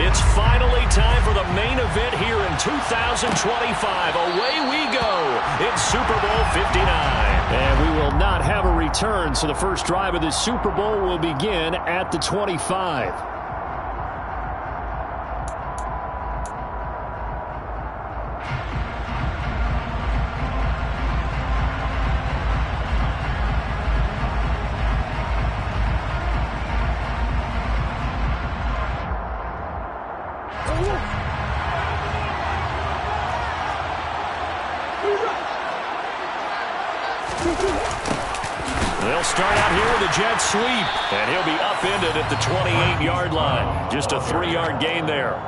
It's finally time for the main event here in 2025. Away we go. It's Super Bowl 59. And we will not have a return, so the first drive of this Super Bowl will begin at the 25. They'll start out here with a jet sweep, and he'll be upended at the 28-yard line. Just a 3-yard gain there.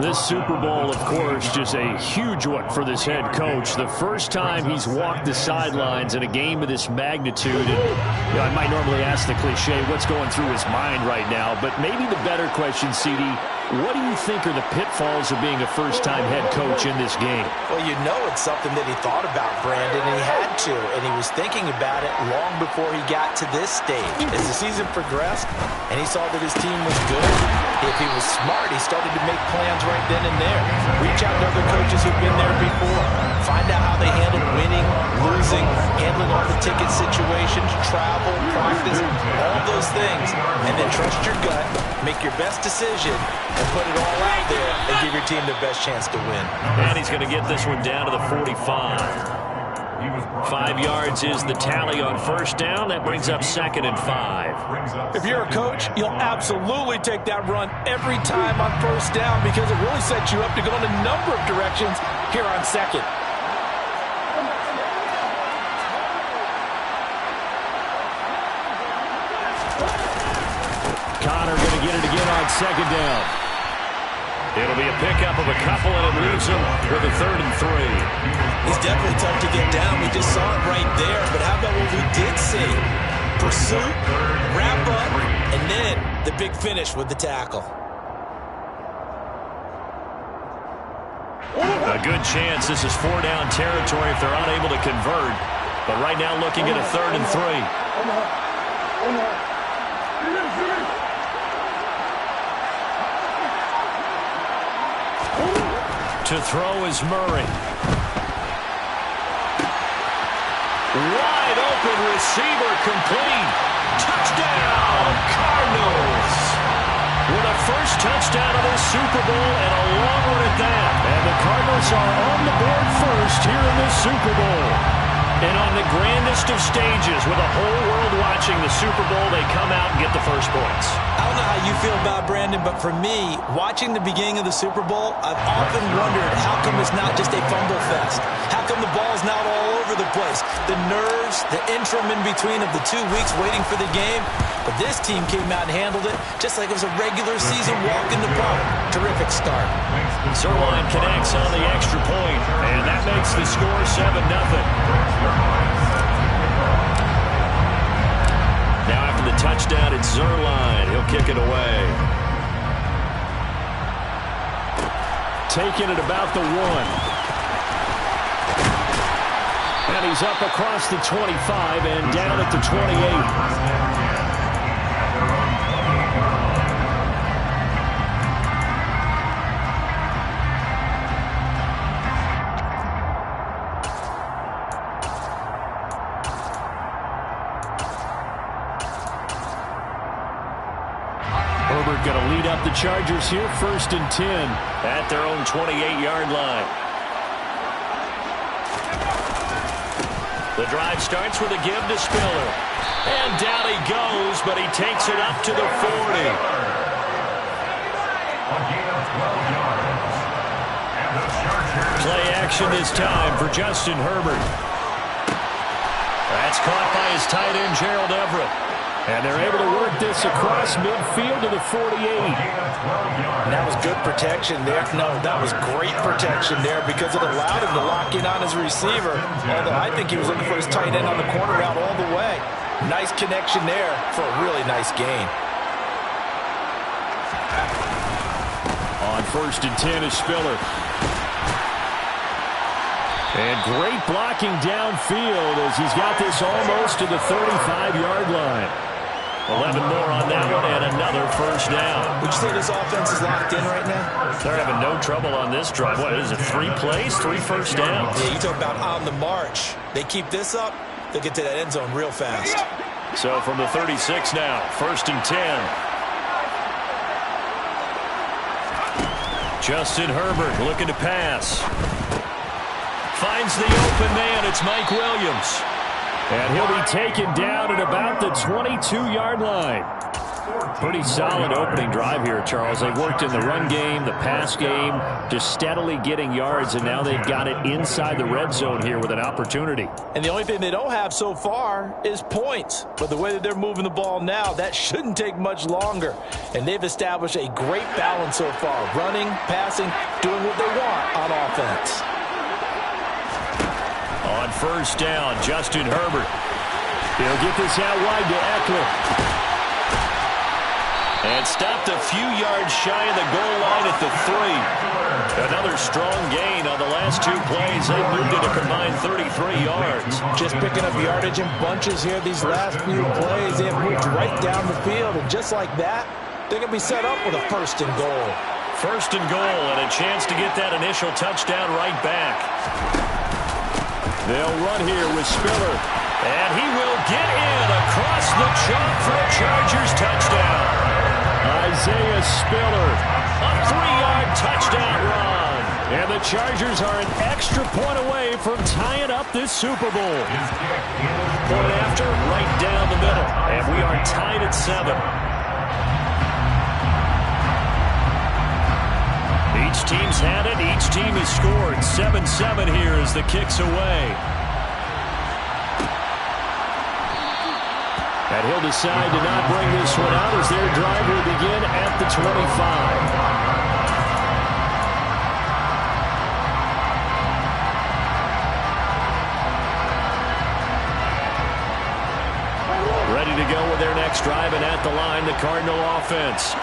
This Super Bowl, of course, just a huge one for this head coach. The first time he's walked the sidelines in a game of this magnitude. And, I might normally ask the cliche, what's going through his mind right now? But maybe the better question, CD, what do you think are the pitfalls of being a first-time head coach in this game? Well, you know it's something that he thought about, Brandon, and he had to. And he was thinking about it long before he got to this stage. As the season progressed and he saw that his team was good, if he was smart, he started to make plans right then and there. Reach out to other coaches who've been there before. Find out how they handled winning, losing, handling all the ticket situations, travel, practice, all those things. And then trust your gut, make your best decision, and put it all out there and give your team the best chance to win. And he's going to get this one down to the 45. 5 yards is the tally on first down. That brings up 2nd and 5. If you're a coach, you'll absolutely take that run every time on first down because it really sets you up to go in a number of directions here on second. Connor going to get it again on 2nd down. It'll be a pickup of a couple, and it leaves him with a 3rd and 3. He's definitely tough to get down. We just saw it right there. But how about what we did see? Pursuit, wrap up, and then the big finish with the tackle. A good chance this is 4-down territory if they're unable to convert. But right now looking at a 3rd and 3. To throw is Murray. Wide open receiver complete. Touchdown, Cardinals. With a first touchdown of the Super Bowl and a long one at that. And the Cardinals are on the board first here in the Super Bowl. And on the grandest of stages, with the whole world watching the Super Bowl, they come out and get the first points. I don't know how you feel about it, Brandon, but for me, watching the beginning of the Super Bowl, I've often wondered how come it's not just a fumble fest? How come the ball's not all over the place? The nerves, the interim in between of the 2 weeks waiting for the game. But this team came out and handled it just like it was a regular season walk in the park. Terrific start. Zerline connects on the extra point, and that makes the score 7-0. Now after the touchdown, it's Zerline. He'll kick it away. Taking it about the 1. And he's up across the 25 and down at the 28. Herbert going to lead up the Chargers here, 1st and 10 at their own 28-yard line. The drive starts with a give to Spiller. And down he goes, but he takes it up to the 40. Play action this time for Justin Herbert. That's caught by his tight end, Gerald Everett. And they're able to work this across midfield to the 48. And that was good protection there. No, that was great protection there because it allowed him to lock in on his receiver. Although I think he was looking for his tight end on the corner route all the way. Nice connection there for a really nice gain. On 1st and 10 is Spiller. And great blocking downfield as he's got this almost to the 35-yard line. 11 more on that one and another first down. Would you say this offense is locked in right now? They're having no trouble on this drive. What is it, 3 plays, 3 first downs? Yeah, you talk about on the march. They keep this up, they'll get to that end zone real fast. So from the 36 now, 1st and 10. Justin Herbert looking to pass. Finds the open man. It's Mike Williams. And he'll be taken down at about the 22-yard line. Pretty solid opening drive here, Charles. They've worked in the run game, the pass game, just steadily getting yards, and now they've got it inside the red zone here with an opportunity. And the only thing they don't have so far is points. But the way that they're moving the ball now, that shouldn't take much longer. And they've established a great balance so far. Running, passing, doing what they want on offense. On first down, Justin Herbert. He'll get this out wide to Eckler. And stopped a few yards shy of the goal line at the 3. Another strong gain on the last 2 plays. They moved it a combined 33 yards. Just picking up yardage in bunches here these last few plays. They have moved right down the field. And just like that, they're going to be set up with a 1st and goal. 1st and goal and a chance to get that initial touchdown right back. They'll run here with Spiller. And he will get in across the chalk for a Chargers touchdown. Isaiah Spiller, a 3-yard touchdown run. And the Chargers are an extra point away from tying up this Super Bowl. Point after, right down the middle. And we are tied at 7. Each team's had it. Each team has scored. 7-7 here as the kick's away. And he'll decide to not bring this one out as their drive will begin at the 25. Ready to go with their next drive, and at the line, the Cardinal offense.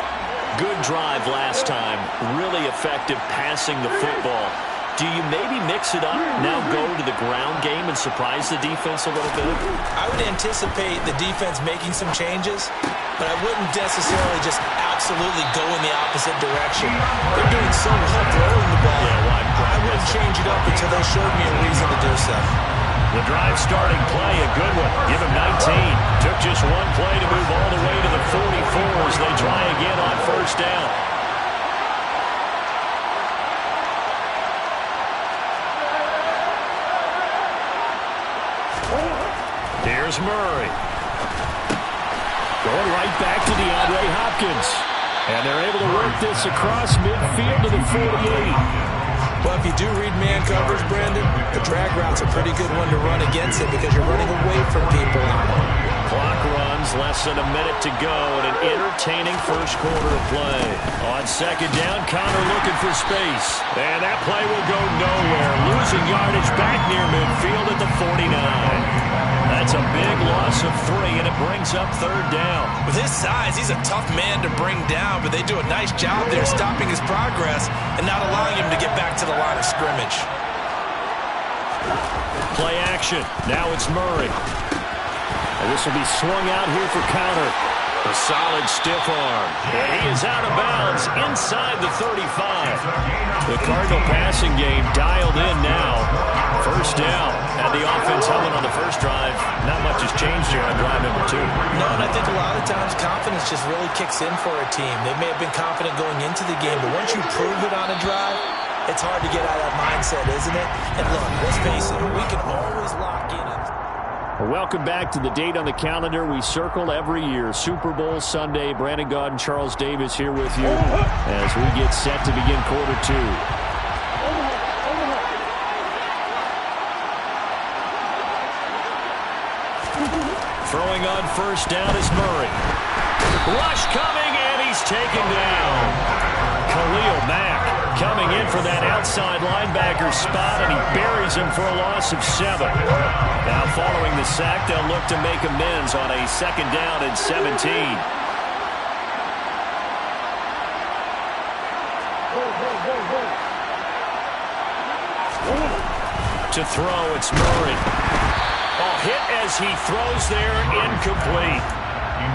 Good drive last time. Really effective passing the football. Do you maybe mix it up, now go to the ground game and surprise the defense a little bit? I would anticipate the defense making some changes, but I wouldn't necessarily just absolutely go in the opposite direction. They're doing so well throwing the ball. I wouldn't change it up until they showed me a reason to do so. The drive starting play, a good one. Give him 19. Took just one play to move all the way to the 44 as they try again on first down. Here's Murray. Going right back to DeAndre Hopkins. And they're able to work this across midfield to the 48. Well, if you do read man coverage, Brandon, the drag route's a pretty good one to run against it because you're running away from people. Clock runs, less than a minute to go, and an entertaining first quarter of play. On second down, Connor looking for space. And that play will go nowhere. Losing yardage back near midfield at the 49. That's a big loss of 3, and it brings up third down. With his size, he's a tough man to bring down, but they do a nice job there stopping his progress and not allowing him to get back to the line of scrimmage. Play action. Now it's Murray. And this will be swung out here for Connor. A solid stiff arm. And he is out of bounds inside the 35. The Cardinal passing game dialed in now. First down. Had the offense humming on the first drive. Not much has changed here on drive number 2. No, and I think a lot of times confidence just really kicks in for a team. They may have been confident going into the game, but once you prove it on a drive, it's hard to get out of that mindset, isn't it? And look, let's face it, we can always lock in. Welcome back to the date on the calendar we circle every year. Super Bowl Sunday. Brandon Gaudin, Charles Davis here with you as we get set to begin quarter 2. Throwing on first down is Murray. Rush coming, and he's taken down. Khalil Mack coming in for that outside linebacker spot, and he buries him for a loss of 7. Now following the sack, they'll look to make amends on a second down and 17. To throw, it's Murray. Oh, hit as he throws there, incomplete.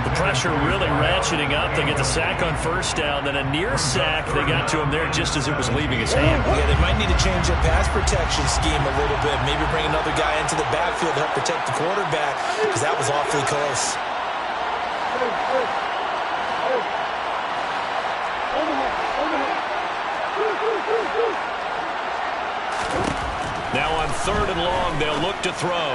The pressure really ratcheting up. They get the sack on first down, then a near sack. They got to him there just as it was leaving his hand. Yeah, they might need to change their pass protection scheme a little bit. Maybe bring another guy into the backfield to help protect the quarterback, because that was awfully close. Now on 3rd and long, they'll look to throw.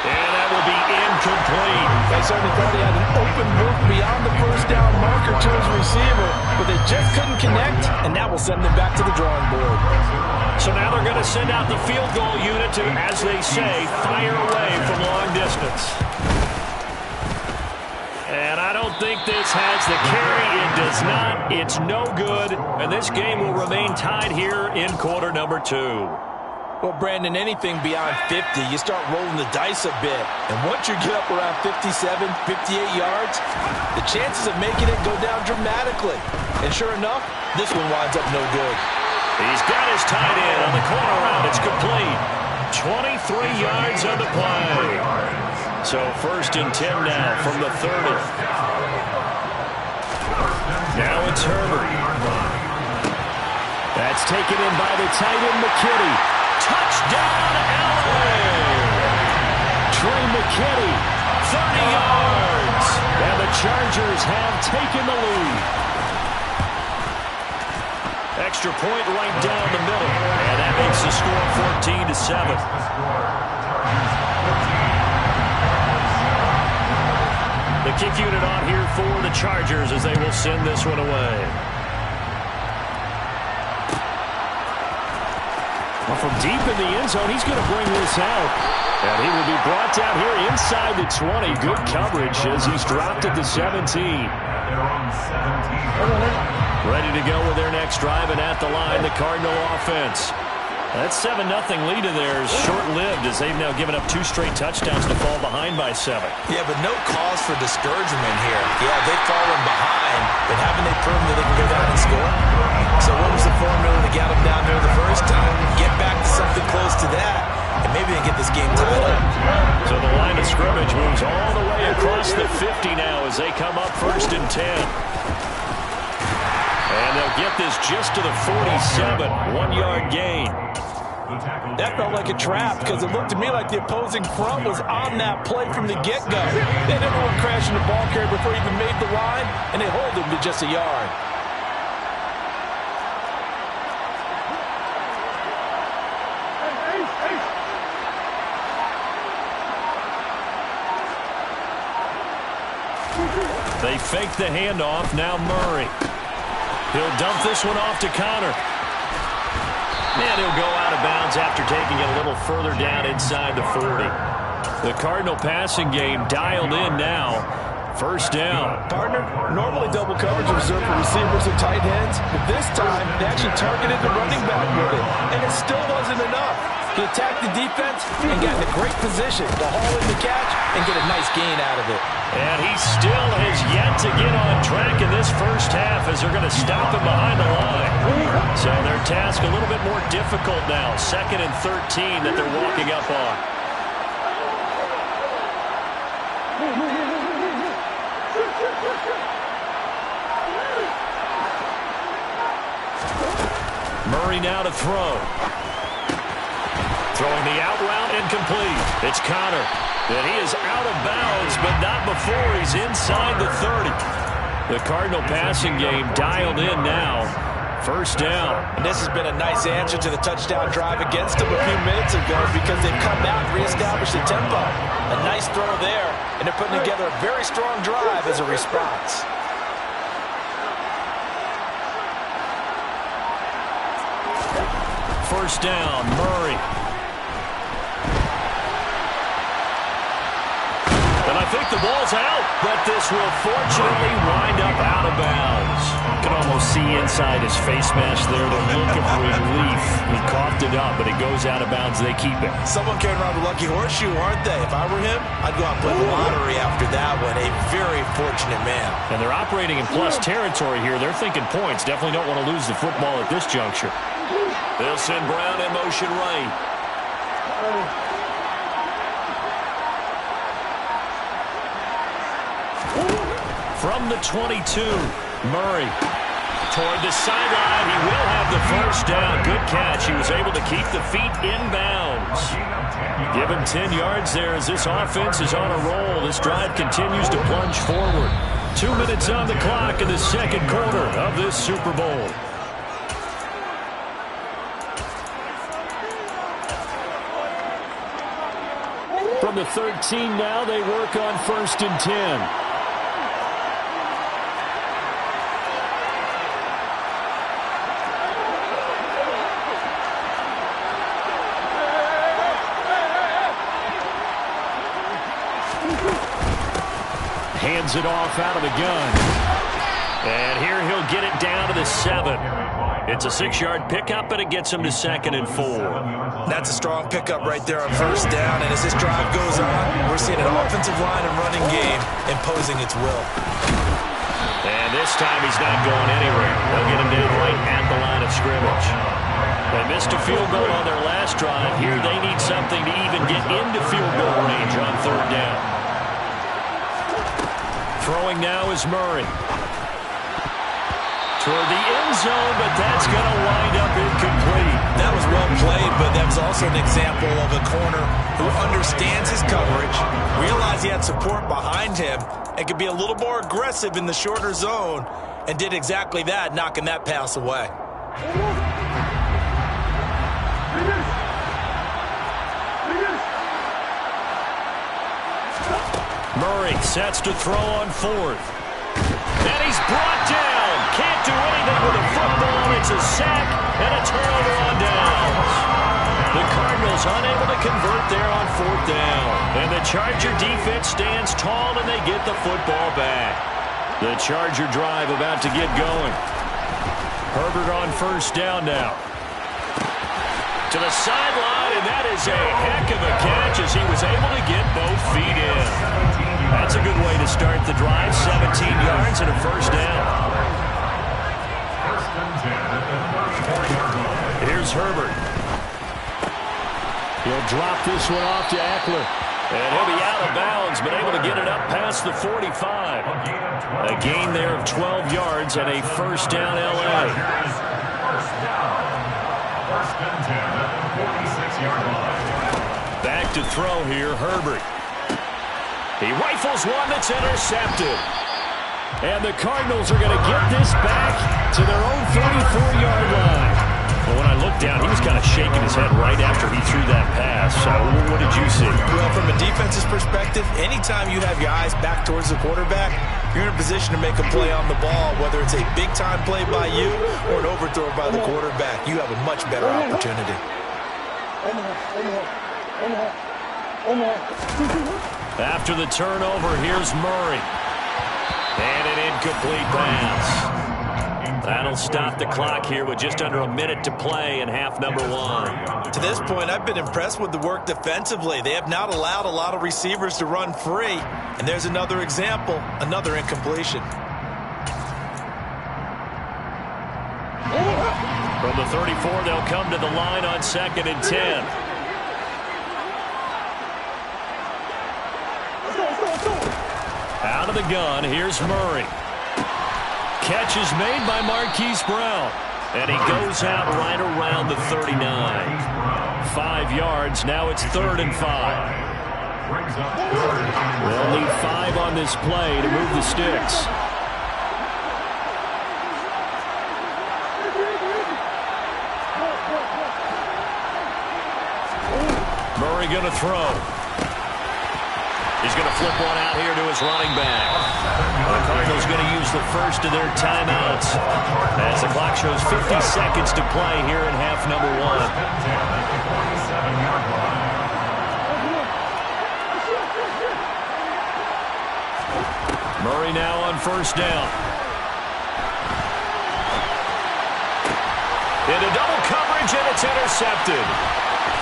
And that will be incomplete. They certainly thought he had an open look beyond the first down marker to his receiver, but they just couldn't connect, and that will send them back to the drawing board. So now they're going to send out the field goal unit to, as they say, fire away from long distance. And I don't think this has the carry. It does not. It's no good. And this game will remain tied here in quarter number 2. Well, Brandon, anything beyond 50, you start rolling the dice a bit. And once you get up around 57, 58 yards, the chances of making it go down dramatically. And sure enough, this one winds up no good. He's got his tight end on the corner route. It's complete. 23 yards on the play. So 1st and 10 now from the 30. Now it's Herbert. That's taken in by the tight end, McKitty. Touchdown, LA! Trey McKitty, 30 yards. And the Chargers have taken the lead. Extra point right down the middle. And that makes the score 14-7. The kick unit on here for the Chargers as they will send this one away. Well, from deep in the end zone, he's going to bring this out. And he will be brought down here inside the 20. Good coverage as he's dropped at the 17. Ready to go with their next drive, and at the line, the Cardinal offense. That 7-0 lead of theirs short-lived as they've now given up 2 straight touchdowns to fall behind by 7. Yeah, but no cause for discouragement here. Yeah, they've fallen behind, but haven't they proven that they can go down and score? So what was the formula to get them down there the first time? Get back to something close to that, and maybe they get this game tied up. So the line of scrimmage moves all the way across the 50 now as they come up 1st and 10. And they'll get this just to the 47, 1-yard gain. That felt like a trap because it looked to me like the opposing front was on that play from the get-go. They never went crashing the ball carrier before he even made the line, and they hold him to just a yard. They fake the handoff. Now Murray. He'll dump this one off to Connor. And he'll go out of bounds after taking it a little further down inside the 40. The Cardinal passing game dialed in now. 1st down. Partner, normally double coverage is reserved for receivers and tight ends, but this time they actually targeted the running back with it, and it still wasn't enough. He attacked the defense and got in a great position to haul in the catch and get a nice gain out of it. And he still has yet to get on track in this first half as they're going to stop him behind the line. So their task a little bit more difficult now. 2nd and 13 that they're walking up on. Murray now to throw. Throwing the out route incomplete. It's Connor. And he is out of bounds, but not before he's inside the 30. The Cardinal passing game dialed in now. 1st down. And this has been a nice answer to the touchdown drive against them a few minutes ago because they've come out and reestablished the tempo. A nice throw there, and they're putting together a very strong drive as a response. First down, Murray. And I think the ball's out, but this will fortunately wind up out of bounds. You can almost see inside his face mask there the look of relief. He coughed it up, but it goes out of bounds. They keep it. Someone carrying around the lucky horseshoe, aren't they? If I were him, I'd go out and play the lottery after that one. A very fortunate man. And they're operating in plus territory here. They're thinking points. Definitely don't want to lose the football at this juncture. They'll send Brown in motion right. From the 22, Murray. Toward the sideline, he will have the first down. Good catch. He was able to keep the feet in bounds. Give him 10 yards there as this offense is on a roll. This drive continues to plunge forward. 2 minutes on the clock in the second quarter of this Super Bowl. From the 13 now, they work on 1st and 10. Hands it off out of the gun. And here he'll get it down to the 7. It's a 6-yard pickup, and it gets him to 2nd and 4. That's a strong pickup right there on 1st down. And as this drive goes on, we're seeing an offensive line and running game imposing its will. And this time he's not going anywhere. They'll get him down right at the line of scrimmage. They missed a field goal on their last drive. Here they need something to even get into field goal range on 3rd down. Throwing now is Murray. Toward the end zone, but that's going to wind up incomplete. That was well played, but that was also an example of a corner who understands his coverage, realized he had support behind him, and could be a little more aggressive in the shorter zone, and did exactly that, knocking that pass away. Murray sets to throw on 4th. And he's brought down. Can't do anything with a football. It's a sack and a turnover on downs. The Cardinals unable to convert there on 4th down. And the Charger defense stands tall and they get the football back. The Charger drive about to get going. Herbert on 1st down now. To the sideline, and that is a heck of a catch as he was able to get both feet in. That's a good way to start the drive. 17 yards and a 1st down. Here's Herbert. He'll drop this one off to Eckler. And he'll be out of bounds, but able to get it up past the 45. A gain there of 12 yards and a 1st down L.A. Back to throw here, Herbert. He rifles one that's intercepted. And the Cardinals are going to get this back to their own 34-yard line. Well, when I looked down, he was kind of shaking his head right after he threw that pass. So what did you see? Well, from a defense's perspective, anytime you have your eyes back towards the quarterback, you're in a position to make a play on the ball, whether it's a big-time play by you or an overthrow by the quarterback. You have a much better opportunity. After the turnover, here's Murray. And an incomplete pass. That'll stop the clock here with just under a minute to play in half number 1. To this point, I've been impressed with the work defensively. They have not allowed a lot of receivers to run free. And there's another example, another incompletion. From the 34, they'll come to the line on 2nd and 10. Out of the gun, here's Murray. Catch is made by Marquise Brown. And he goes out right around the 39. 5 yards, now it's 3rd and 5. They'll need 5 on this play to move the sticks. Murray going to throw. He's going to flip one out here to his running back. The Cardinals going to use the first of their timeouts as the clock shows 50 seconds to play here in half number 1. Murray now on 1st down. Into double coverage, and it's intercepted.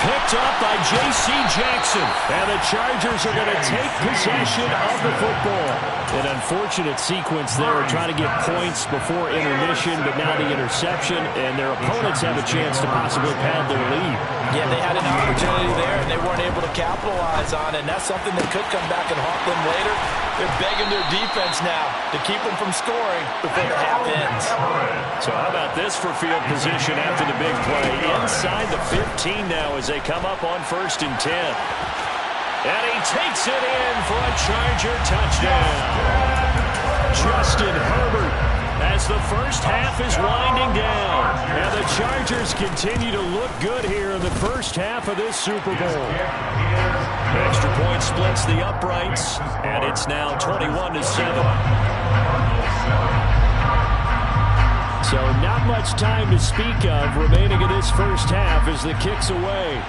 Picked up by J.C. Jackson. And the Chargers are going to take possession of the football. An unfortunate sequence there, trying to get points before intermission, but now the interception, and their opponents have a chance to possibly pad their lead. Yeah, they had an opportunity there, and they weren't able to capitalize on it, and that's something that could come back and haunt them later. They're begging their defense now to keep them from scoring before the half ends. So how about this for field position after the big play? Inside the 15 now as they come up on 1st and 10. And he takes it in for a Charger touchdown. Justin Herbert as the first half is winding down. And the Chargers continue to look good here in the first half of this Super Bowl. Extra point splits the uprights, and it's now 21-7. So not much time to speak of remaining in this first half as the kick's away.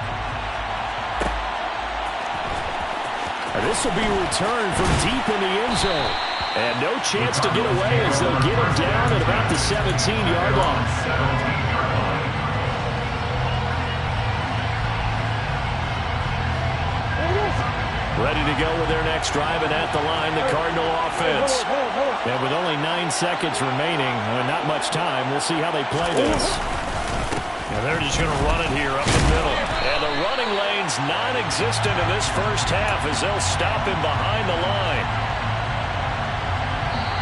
And this will be returned from deep in the end zone. And no chance to get away as they'll get him down at about the 17-yard line. Ready to go with their next drive, and at the line, the Cardinal offense. And with only 9 seconds remaining, and not much time, we'll see how they play this. And they're just going to run it here up the middle. And the running lane's non-existent in this first half as they'll stop him behind the line.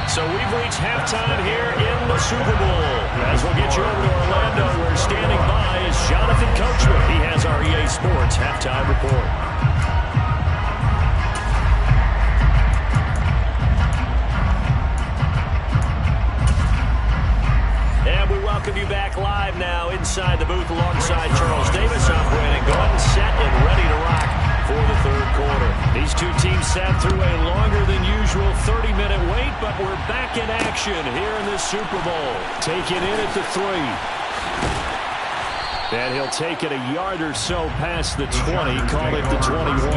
So we've reached halftime here in the Super Bowl. As we'll get you over to Orlando, where standing by is Jonathan Coachman. He has our EA Sports halftime report. And we welcome you back live now inside the booth alongside Charles Davis. I'm Brandon Gaudin, set and ready to rock for the third quarter. These two teams sat through a longer than usual 30-minute wait, but we're back in action here in this Super Bowl. Taken in at the 3. And he'll take it a yard or so past the 20, call it the 21.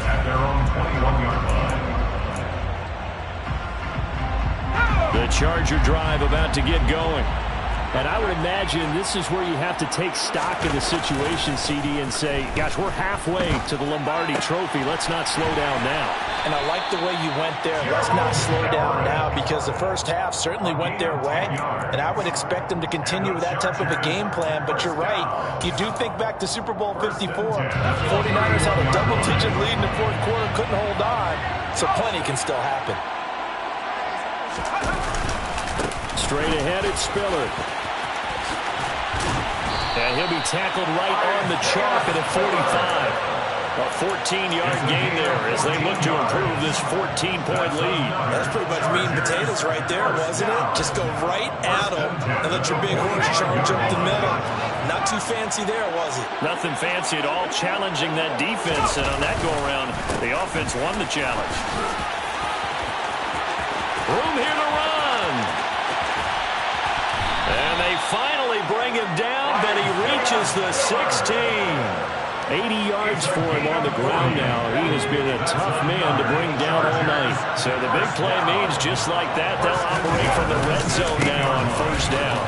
At their own 21-yard line. The Charger drive about to get going. And I would imagine this is where you have to take stock of the situation, CD, and say, gosh, we're halfway to the Lombardi Trophy. Let's not slow down now. And I like the way you went there. Let's not slow down now, because the first half certainly went their way. And I would expect them to continue with that type of a game plan. But you're right. You do think back to Super Bowl 54. 49ers had a double-digit lead in the fourth quarter, couldn't hold on. So plenty can still happen. Straight ahead, it's Spiller. And he'll be tackled right on the chalk at a 45. A 14-yard gain there as they look to improve this 14-point lead. That's pretty much meat and potatoes right there, wasn't it? Just go right at them and let your big horse charge up the middle. Not too fancy there, was it? Nothing fancy at all, challenging that defense. And on that go-around, the offense won the challenge. Room here to run. And they finally bring him down, but he reaches the 16. 80 yards for him on the ground now. He has been a tough man to bring down all night. So the big play means just like that, they'll operate from the red zone now on first down.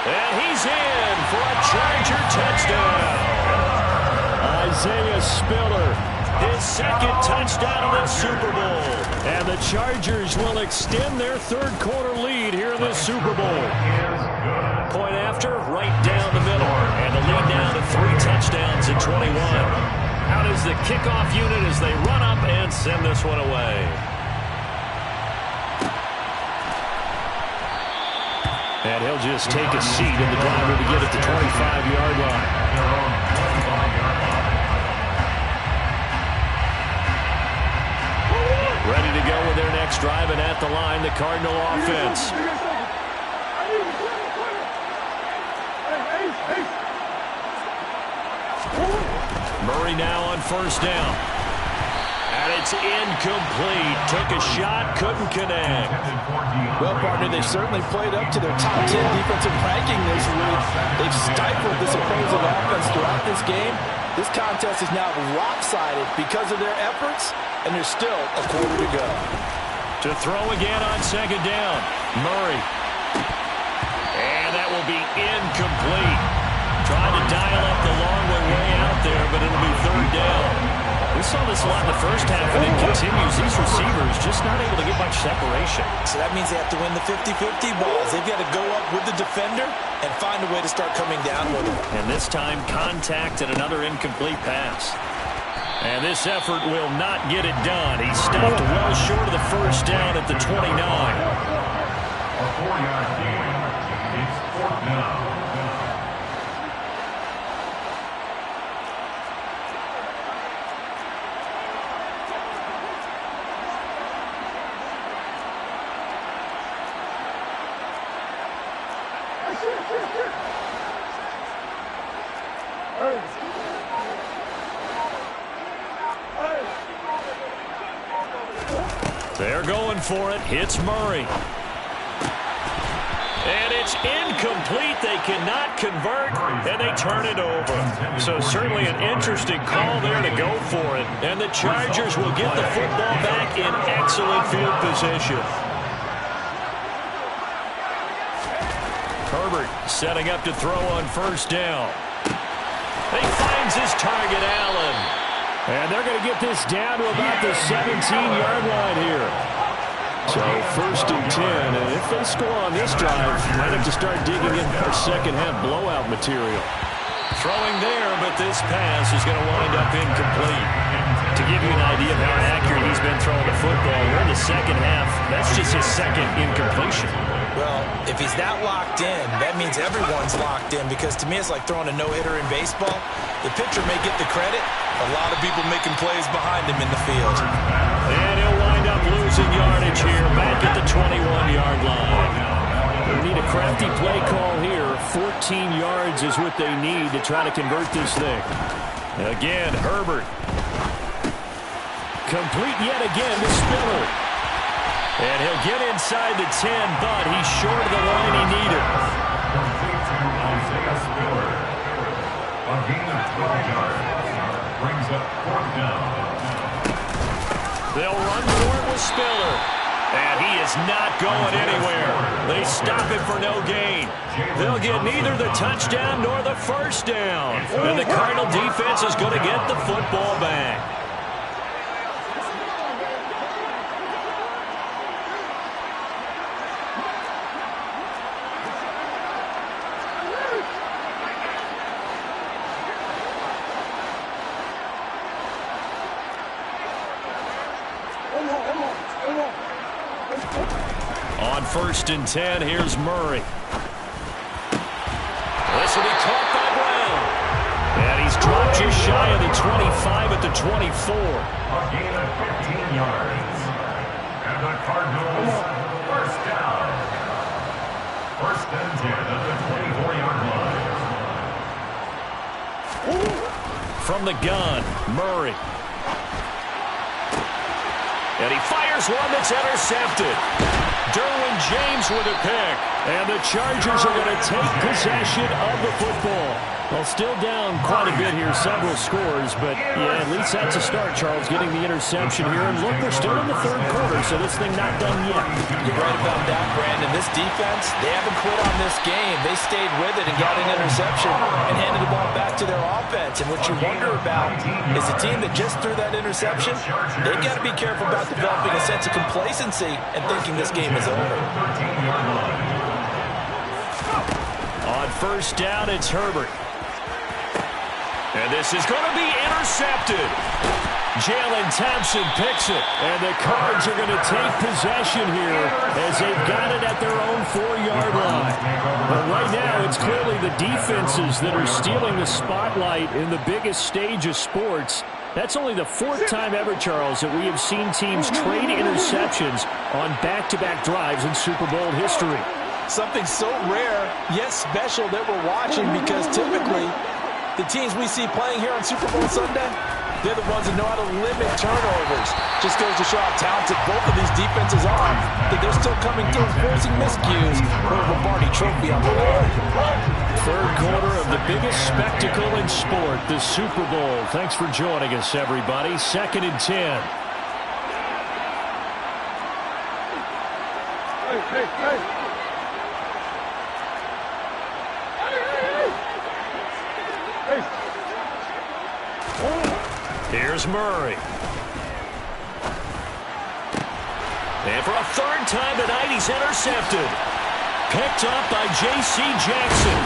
And he's in for a Charger touchdown. Isaiah Spiller, his second touchdown of the Super Bowl. And the Chargers will extend their third quarter lead here in the Super Bowl. Point after, right down the middle. And the lead now to 3 touchdowns at 21. Out is the kickoff unit as they run up and send this one away. And he'll just take a seat in the driver to get it to 25-yard line. Ready to go with their next drive, and at the line, the Cardinal offense. Murray now on first down. And it's incomplete. Took a shot, couldn't connect. Well, partner, they've certainly played up to their top 10 defensive ranking this week. They've stifled this opposing offense throughout this game. This contest is now lopsided because of their efforts, and there's still a quarter to go. To throw again on second down, Murray. And that will be incomplete. Tried to dial up the long way out there, but it'll be third down. We saw this a lot in the first half, and it continues. These receivers just not able to get much separation. So that means they have to win the 50-50 balls. They've got to go up with the defender and find a way to start coming down with him. And this time, contact and another incomplete pass. And this effort will not get it done. He stopped well short of the first down at the 29. A 4-yard gain. It's fourth down. They're going for it. Hits Murray. And it's incomplete. They cannot convert, and they turn it over. So certainly an interesting call there to go for it. And the Chargers will get the football back in excellent field position. Herbert setting up to throw on first down. He finds his target, Allen. And they're going to get this down to about the 17-yard line here. So first and 10, and if they score on this drive, might have to start digging in for second-half blowout material. Throwing there, but this pass is going to wind up incomplete. To give you an idea of how accurate he's been throwing the football, we're in the second half. That's just his second incompletion. Well, if he's that locked in, that means everyone's locked in, because to me it's like throwing a no-hitter in baseball. The pitcher may get the credit. A lot of people making plays behind him in the field. And he'll wind up losing yardage here, back at the 21-yard line. They need a crafty play call here. 14 yards is what they need to try to convert this thing. Again, Herbert. Complete yet again to Spiller. And he'll get inside the 10, but he's short of the line he needed. A gain of 12 yards. Brings up fourth down. They'll run for it with Spiller. And he is not going anywhere. They stop him for no gain. They'll get neither the touchdown nor the first down. And the Cardinal defense is going to get the football back. On first and 10, here's Murray. This will be caught by Brown. And he's dropped just shy of the 25 at the 24. A gain of 15 yards. And the Cardinals, first down. First and 10 at the 24-yard line. From the gun, Murray. And he fires one that's intercepted. Derwin James with a pick. And the Chargers are going to take possession of the football. Well, still down quite a bit here, several scores, but yeah, at least that's a start, Charles, getting the interception here. And look, we're still in the third quarter, so this thing not done yet. You're right about that, Brandon. This defense, they haven't quit on this game. They stayed with it and got an interception and handed the ball back to their offense. And what you wonder about is the team that just threw that interception, they've got to be careful about developing a sense of complacency and thinking this game is over. On first down, it's Herbert. And this is going to be intercepted. Jalen Thompson picks it. And the Cards are going to take possession here as they've got it at their own 4-yard line. But right now, it's clearly the defenses that are stealing the spotlight in the biggest stage of sports. That's only the fourth time ever, Charles, that we have seen teams trade interceptions on back-to-back drives in Super Bowl history. Something so rare, yet special that we're watching, because typically the teams we see playing here on Super Bowl Sunday, they're the ones that know how to limit turnovers. Just goes to show how talented both of these defenses are, that they're still coming through forcing miscues for a Lombardi trophy on the line. Third quarter of the biggest spectacle in sport, the Super Bowl. Thanks for joining us, everybody. Second and 10. Hey. Here's Murray. And for a third time tonight, he's intercepted. Picked up by J.C. Jackson.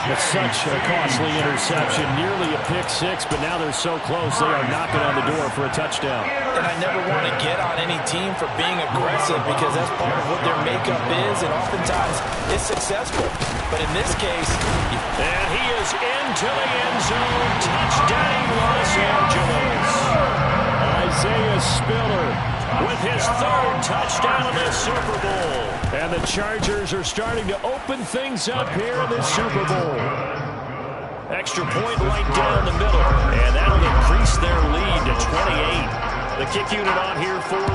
It's such a costly interception, nearly a pick six, but now they're so close they are knocking on the door for a touchdown. And I never want to get on any team for being aggressive because that's part of what their makeup is, and oftentimes it's successful. But in this case... And he is into the end zone. Touchdown, Los Angeles. Isaiah Spiller with his third touchdown in the Super Bowl. And the Chargers are starting to open things up here in the Super Bowl. Extra point right down the middle. And that'll increase their lead to 28. The kick unit on here for